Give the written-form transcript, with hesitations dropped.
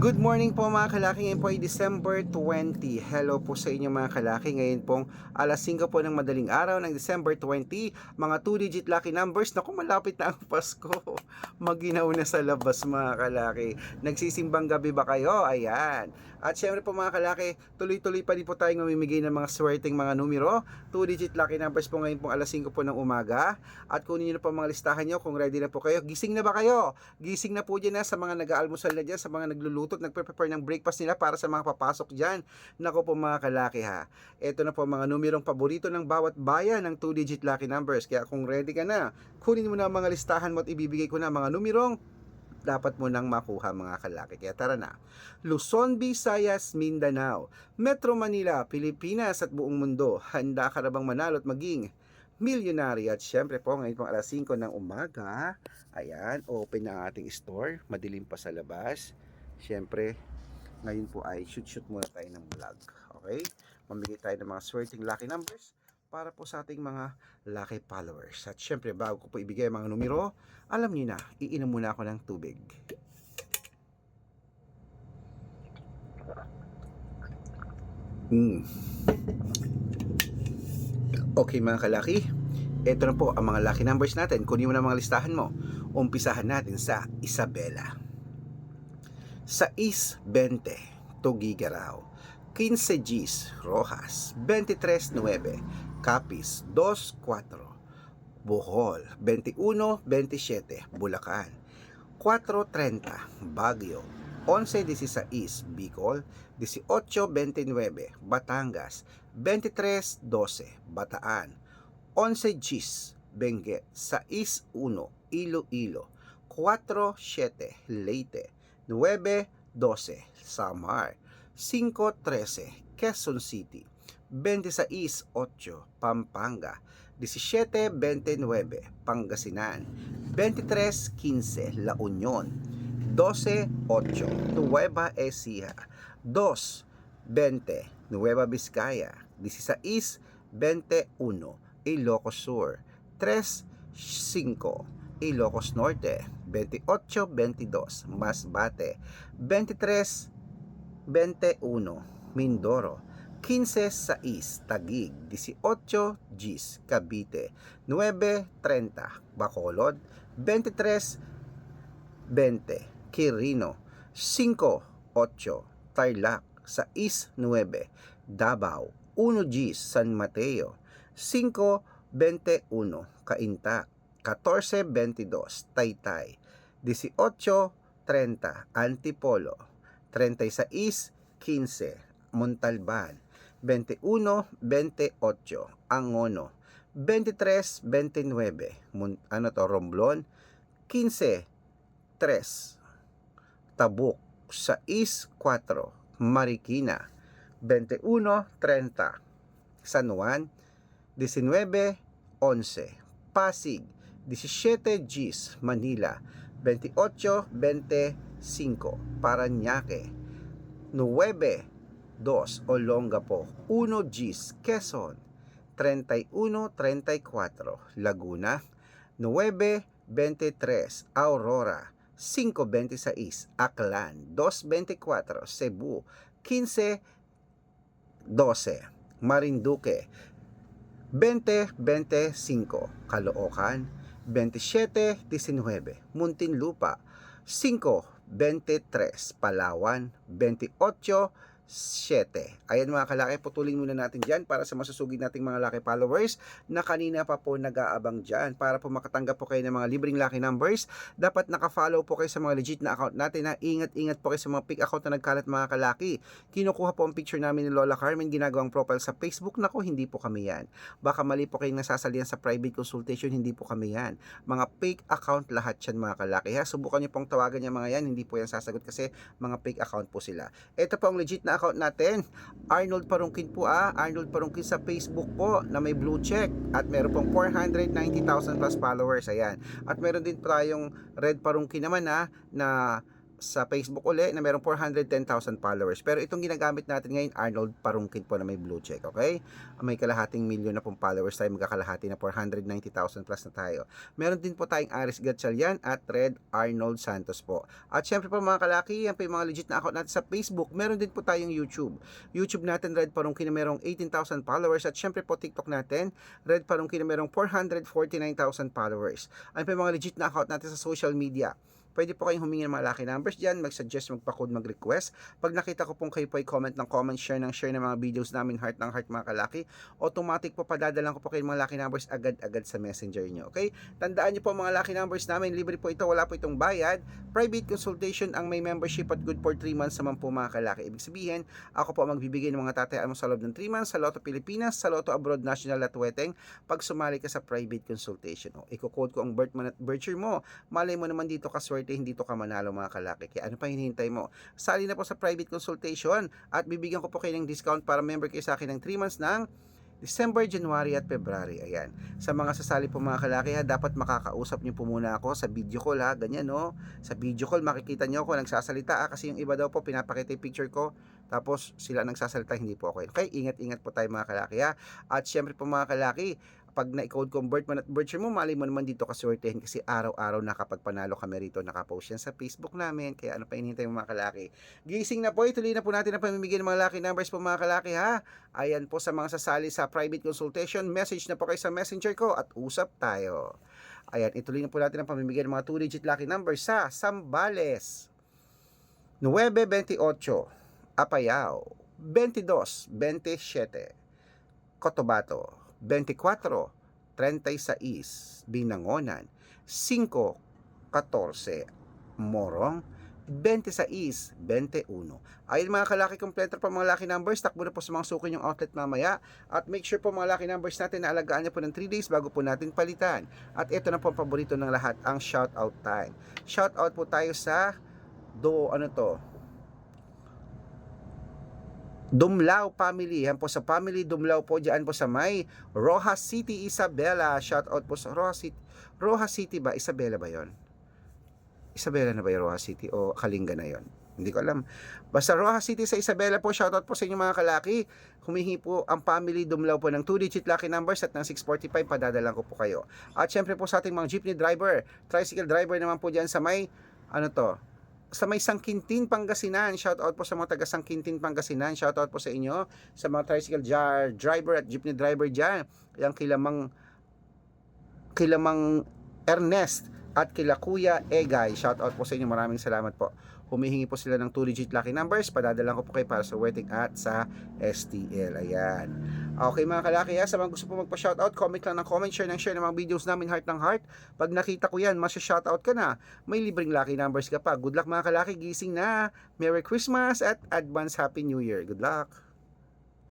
Good morning po mga kalaki. Ngayon po ay December 20. Hello po sa inyo mga kalaki. Ngayon pong alas 5 po ng madaling araw ng December 20. Mga 2-digit lucky numbers. Naku, malapit na ang Pasko. Maginaw na sa labas mga kalaki. Nagsisimbang gabi ba kayo? Ayan. At syempre po mga kalaki, tuloy-tuloy pa din po tayong mamimigay ng mga swerteng mga numero. 2-digit lucky numbers po ngayon pong alas 5 po ng umaga. At kunin nyo na po mga listahan nyo kung ready na po kayo. Gising na ba kayo? Gising na po dyan sa mga nag-aalmusal na dyan, sa mga nagluluto at nagpe-prepare ng breakfast nila para sa mga papasok dyan. Nako po mga kalaki ha. Ito na po mga numerong paborito ng bawat bayan ng 2-digit lucky numbers. Kaya kung ready ka na, kunin mo na ang mga listahan mo at ibibigay ko na mga numerong dapat mo nang makuha mga kalaki. Kaya tara na. Luzon, Visayas, Mindanao, Metro Manila, Pilipinas at buong mundo. Handa ka na bang manalo at maging milyonary? At syempre po ngayon pong alas 5 ng umaga, ayan, open na ang ating store. Madilim pa sa labas. Syempre, ngayon po ay shoot muna tayo ng vlog. Okay? Mamigay tayo ng mga swerteng lucky numbers para po sa ating mga lucky followers. At syempre, bago ko po ibigay ang mga numero, alam niyo na, iinom muna ako ng tubig. Okay mga kalaki, ito na po ang mga lucky numbers natin. Kunin mo na mga listahan mo. Umpisahan natin sa Isabela. 6-20, Tugigaraw. 15 Gs, Rojas. 23-9, Capiz. 2-4, Bohol. 21-27, Bulacan. 4:30, Baguio. 11:16, Bicol. 18:29, Batangas. 23:12, Bataan. 11 Gs, Benguet. 6:1, Iloilo. 4:7, Leyte. 9:12, Samar. 5:13, Quezon City. 26:8, Pampanga. 17:29, Pangasinan. 23:15, La Union. 12:8, Nueva Ecija. 2:20, Nueva Vizcaya. 16:21, Ilocos Sur. 3:5, Ilocos Norte. 28:22, Masbate. 23:21, Mindoro. 15:6, Taguig. 18 Gs, Cavite. 9:30, Bacolod. 23:20, Quirino. 5:8, Tarlac. 6:9, Davao. 1 Gs, San Mateo. 5:21, Cainta. 14:22, Taytay. 18:30, Antipolo. 36:15, Montalban. 21:28, Angono. 23:29, Romblon. 15:3, Tabuk. 6:4, Marikina. 21:30, San Juan. 19:11, Pasig. 17 Gs, Manila. 28:25, Parañaque. 9:2, Olongapo. 1 Gs, Quezon. 31:34, Laguna. 9:23, Aurora. 5:26, Aklan. 2:24, Cebu. 15:12, Marinduque. 20:25, Caloocan. 27:19, Muntinlupa. 5:23, Palawan. 28:7. Ayan mga kalaki, putulin muna natin dyan para sa masusugid nating mga lucky followers na kanina pa po nag-aabang dyan. Para po makatanggap po kayo ng mga libreng lucky numbers, dapat naka-follow po kayo sa mga legit na account natin. Ingat-ingat po kayo sa mga fake account na nagkalat mga kalaki. Kinukuha po ang picture namin ni Lola Carmen, ginagawang profile sa Facebook. Nako, hindi po kami yan. Baka mali po kayong nasasalihan sa private consultation, hindi po kami yan. Mga fake account lahat yan mga kalaki. Subukan nyo pong tawagan yung mga yan, hindi po yan sasagot kasi mga fake account po sila. Ito po ang legit na account natin. Arnold Parungkin po Arnold Parungkin sa Facebook po na may blue check. At meron pong 490,000 plus followers. Ayan. At meron din po tayong Red Parungkin naman na sa Facebook uli na merong 410,000 followers. Pero itong ginagamit natin ngayon, Arnold Parungkit po na may blue check, okay? May kalahating milyon na pong followers tayo, magkakalahati na 490,000 plus na tayo. Meron din po tayong Aris Gatchalian at Red Arnold Santos po. At syempre po mga kalaki, yan po yung mga legit na account natin sa Facebook. Meron din po tayong YouTube. YouTube natin, Red Parungkit na merong 18,000 followers. At syempre po TikTok natin, Red Parungkit na merong 449,000 followers. Ano po yung mga legit na account natin sa social media? Pwede po kayong humingi ng mga lucky numbers dyan, mag-suggest, magpa-code, mag-request. Pag nakita ko pong kayo po ay comment ng comment, share ng mga videos namin, heart ng heart mga kalaki, automatic po padadalan ko po kayo mga lucky numbers agad-agad sa messenger nyo. Okay? Tandaan nyo po mga lucky numbers namin, libre po ito, wala po itong bayad. Private consultation ang may membership at good for 3 months naman po mga kalaki. Ibig sabihin, ako po magbibigay ng mga tatayaan mo sa loob ng 3 months sa Lotto Pilipinas, sa Lotto Abroad National at Weteng pag sumali ka sa private consultation. Iko-code ko ang birth month at birth year mo. Malay mo naman dito ka swerte, hindi to ka manalo mga kalaki. Kaya ano pa hinihintay mo? Sali na po sa private consultation at bibigyan ko po kayo ng discount para member kayo sa akin ng 3 months ng December, January at February. Ayan. Sa mga sasali po mga kalaki ha, dapat makakausap niyo po muna ako sa video call ha. Ganyan no. Sa video call makikita niyo ako nagsasalita kasi yung iba daw po pinapakita yung picture ko. Tapos sila nagsasalita, hindi po ako. Okay, ingat-ingat po tayo mga kalaki ha. At syempre po mga kalaki, pag na-code ko ang birth month at birth year mo, mali mo naman dito kaswertehin kasi araw-araw na kapag panalo kami rito, nakapost yan sa Facebook namin. Kaya ano pa hinihintay mo mga kalaki? Gising na po, ituloy na po natin ang pamimigay ng mga lucky numbers po mga kalaki ha. Ayan po sa mga sasali sa private consultation, message na po kayo sa messenger ko at usap tayo. Ayan, ituloy na po natin ang pamimigay ng mga 2-digit lucky numbers sa Sambales, 928, Apayao, 22-27, Cotabato, 24-36, Binangonan, 5-14, Morong, 26-21. Ayun mga kalaki, kompleto pa mga lucky numbers. Takbo na po sa mga suki yung outlet mamaya. At make sure po mga lucky numbers natin na alagaan niyo po ng 3 days bago po natin palitan. At ito na po ang paborito ng lahat, ang shoutout time. Shoutout po tayo sa Dumlao family. Yan po sa family Dumlao po, dyan po sa may Rojas City, Isabela. Shout out po sa Rojas City ba? Isabela ba yon? Isabela na ba yung Rojas City o Kalinga na yon? Hindi ko alam. Basta Rojas City sa Isabela po, shout out po sa inyo mga kalaki. Humihingi po ang family Dumlao po ng 2-digit lucky numbers at ng 645, padadalan ko po kayo. At syempre po sa ating mga jeepney driver, tricycle driver naman po dyan sa may sa may Sangkintin, Pangasinan. Shout out po sa mga taga Sangkintin, Pangasinan. Shout out po sa inyo sa mga tricycle driver at jeepney driver diyan. Yang kilamang Ernest at kila Kuya Egay. Shout out po sa inyo. Maraming salamat po. Humihingi po sila ng 2-digit lucky numbers. Padadalan ko po kayo para sa wedding at sa STL. Ayan. Okay mga kalaki ha, sa mga gusto po magpa-shoutout, comment lang ng comment, share ng mga videos namin, heart ng heart. Pag nakita ko yan, masya-shoutout ka na. May libreng lucky numbers ka pa. Good luck mga kalaki, gising na. Merry Christmas at advance Happy New Year. Good luck.